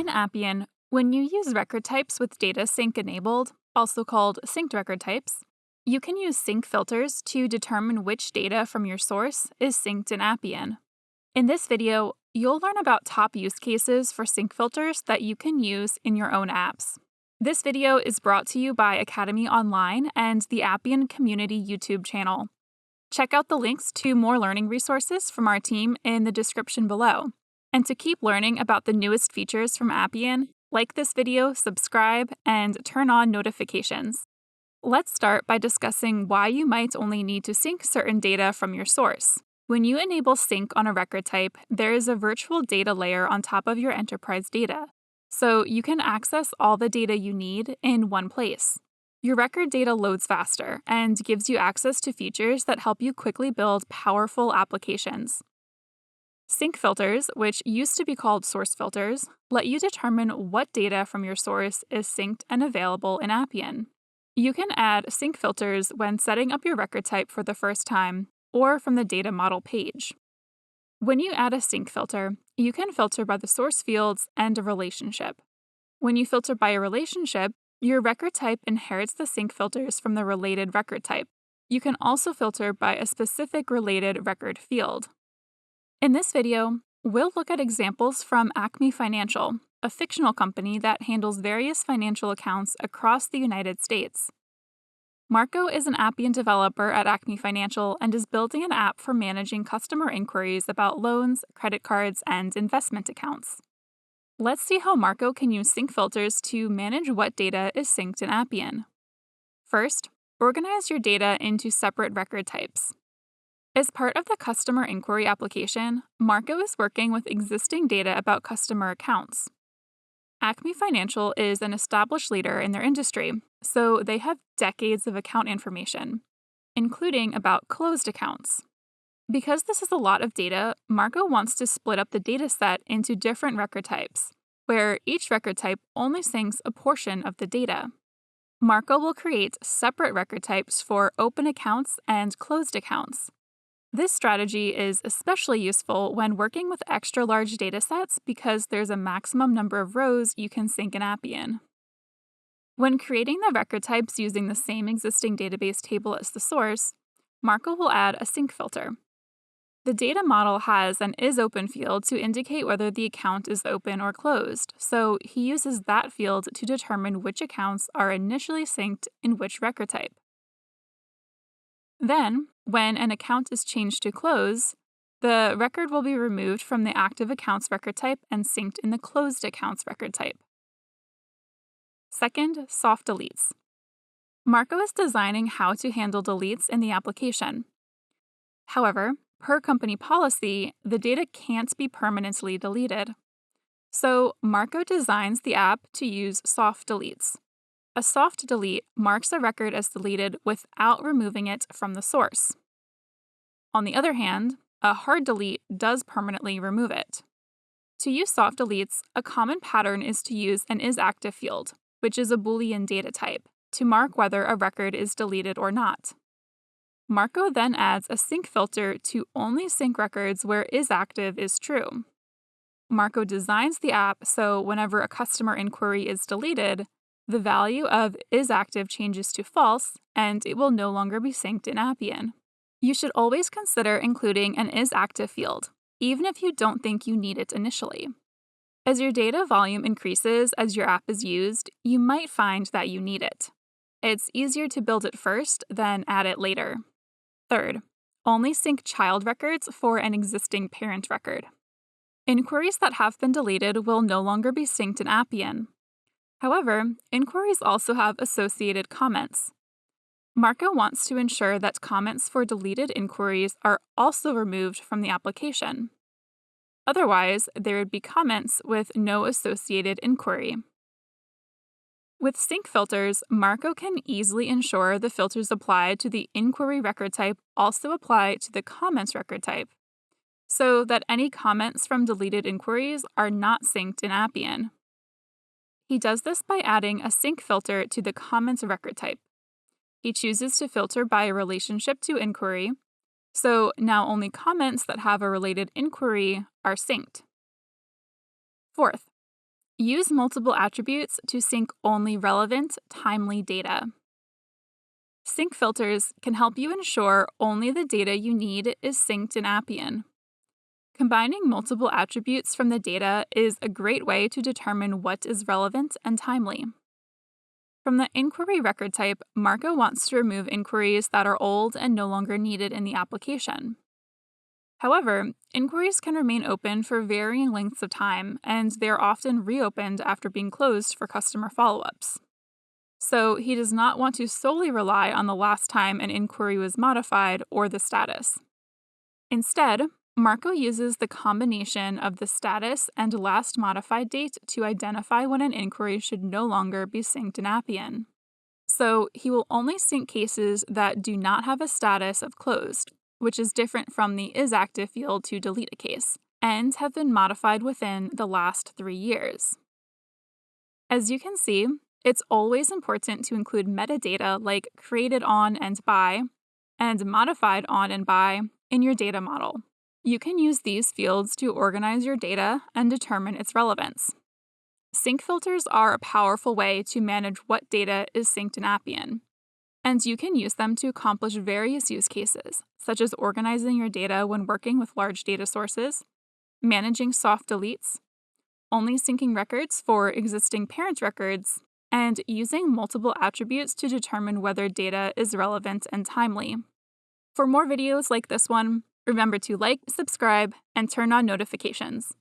In Appian, when you use record types with data sync enabled, also called synced record types, you can use sync filters to determine which data from your source is synced in Appian. In this video, you'll learn about top use cases for sync filters that you can use in your own apps. This video is brought to you by Academy Online and the Appian Community YouTube channel. Check out the links to more learning resources from our team in the description below. And to keep learning about the newest features from Appian, like this video, subscribe, and turn on notifications. Let's start by discussing why you might only need to sync certain data from your source. When you enable sync on a record type, there is a virtual data layer on top of your enterprise data, so you can access all the data you need in one place. Your record data loads faster and gives you access to features that help you quickly build powerful applications. Sync filters, which used to be called source filters, let you determine what data from your source is synced and available in Appian. You can add sync filters when setting up your record type for the first time, or from the data model page. When you add a sync filter, you can filter by the source fields and a relationship. When you filter by a relationship, your record type inherits the sync filters from the related record type. You can also filter by a specific related record field. In this video, we'll look at examples from Acme Financial, a fictional company that handles various financial accounts across the United States. Marco is an Appian developer at Acme Financial and is building an app for managing customer inquiries about loans, credit cards, and investment accounts. Let's see how Marco can use sync filters to manage what data is synced in Appian. First, organize your data into separate record types. As part of the customer inquiry application, Marco is working with existing data about customer accounts. Acme Financial is an established leader in their industry, so they have decades of account information, including about closed accounts. Because this is a lot of data, Marco wants to split up the dataset into different record types, where each record type only syncs a portion of the data. Marco will create separate record types for open accounts and closed accounts. This strategy is especially useful when working with extra large datasets because there's a maximum number of rows you can sync in Appian. When creating the record types using the same existing database table as the source, Marco will add a sync filter. The data model has an isOpen field to indicate whether the account is open or closed, so he uses that field to determine which accounts are initially synced in which record type. Then, when an account is changed to close, the record will be removed from the active accounts record type and synced in the closed accounts record type. Second, soft deletes. Marco is designing how to handle deletes in the application. However, per company policy, the data can't be permanently deleted. So, Marco designs the app to use soft deletes. A soft delete marks a record as deleted without removing it from the source. On the other hand, a hard delete does permanently remove it. To use soft deletes, a common pattern is to use an isActive field, which is a Boolean data type, to mark whether a record is deleted or not. Marco then adds a sync filter to only sync records where isActive is true. Marco designs the app so whenever a customer inquiry is deleted, the value of isActive changes to false, and it will no longer be synced in Appian. You should always consider including an isActive field, even if you don't think you need it initially. As your data volume increases as your app is used, you might find that you need it. It's easier to build it first than add it later. Third, only sync child records for an existing parent record. Inquiries that have been deleted will no longer be synced in Appian. However, inquiries also have associated comments. Marco wants to ensure that comments for deleted inquiries are also removed from the application. Otherwise, there would be comments with no associated inquiry. With sync filters, Marco can easily ensure the filters applied to the inquiry record type also apply to the comments record type, so that any comments from deleted inquiries are not synced in Appian. He does this by adding a sync filter to the comments record type. He chooses to filter by a relationship to inquiry, so now only comments that have a related inquiry are synced. Fourth, Use multiple attributes to sync only relevant, timely data. Sync filters can help you ensure only the data you need is synced in Appian. Combining multiple attributes from the data is a great way to determine what is relevant and timely. From the inquiry record type, Marco wants to remove inquiries that are old and no longer needed in the application. However, inquiries can remain open for varying lengths of time, and they are often reopened after being closed for customer follow-ups. So he does not want to solely rely on the last time an inquiry was modified or the status. Instead, Marco uses the combination of the status and last modified date to identify when an inquiry should no longer be synced in Appian. So he will only sync cases that do not have a status of closed, which is different from the isActive field to delete a case, and have been modified within the last 3 years. As you can see, it's always important to include metadata like created on and by, and modified on and by in your data model. You can use these fields to organize your data and determine its relevance. Sync filters are a powerful way to manage what data is synced in Appian, and you can use them to accomplish various use cases, such as organizing your data when working with large data sources, managing soft deletes, only syncing records for existing parent records, and using multiple attributes to determine whether data is relevant and timely. For more videos like this one, remember to like, subscribe, and turn on notifications.